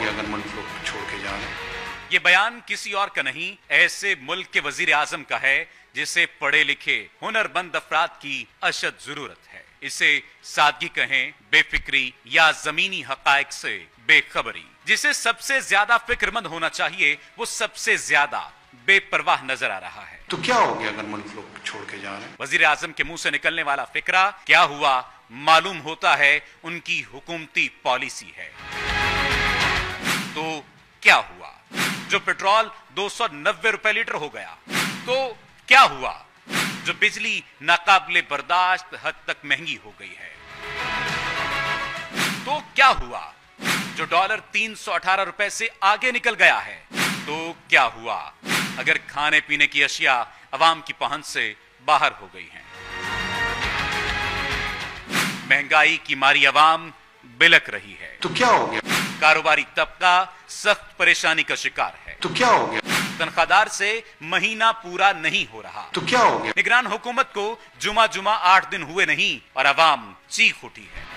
गया अगर मुल्क लोग छोड़ के जा रहे हैं? ये बयान किसी और का नहीं, ऐसे मुल्क के वजीर आजम का है जिसे पढ़े लिखे हुनरमंद अफराद की अशद जरूरत है। इसे सादगी कहें, बेफिक्री या जमीनी हकायक से बेखबरी। जिसे सबसे ज्यादा फिक्रमंद होना चाहिए वो सबसे ज्यादा बेपरवाह नजर आ रहा है। तो क्या हो गया अगर मुल्क लोग छोड़ के जा रहे हैं? वजीर आजम के मुंह से निकलने वाला फिक्रा क्या हुआ मालूम होता है उनकी हुकूमती पॉलिसी है। तो क्या हुआ? जो पेट्रोल 290 रुपए लीटर हो गया, तो क्या हुआ? जो बिजली नाकाबिले बर्दाश्त हद तक महंगी हो गई है, तो क्या हुआ? जो डॉलर 318 रुपए से आगे निकल गया है, तो क्या हुआ अगर खाने पीने की अशिया अवाम की पहुंच से बाहर हो गई हैं? महंगाई की मारी अवाम बिलक रही है। तो क्या हो गया? कारोबारी तबका सख्त परेशानी का शिकार है। तो क्या हो गया? तनख्वाहदार से महीना पूरा नहीं हो रहा। तो क्या हो गया? निगरान हुकूमत को जुमा 8 दिन हुए नहीं और अवाम चीख उठी है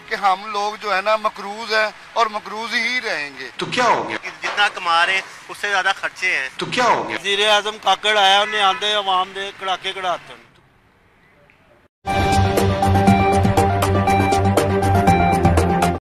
कि हम लोग जो है ना मकरूज है और मकरूज ही रहेंगे। तो क्या हो गया? जितना कमा रहे उससे ज्यादा खर्चे हैं। तो क्या हो गया? वज़ीर आज़म काकड़ आया, उन्हें आंदे अवाम दे कड़ाके कड़ाते।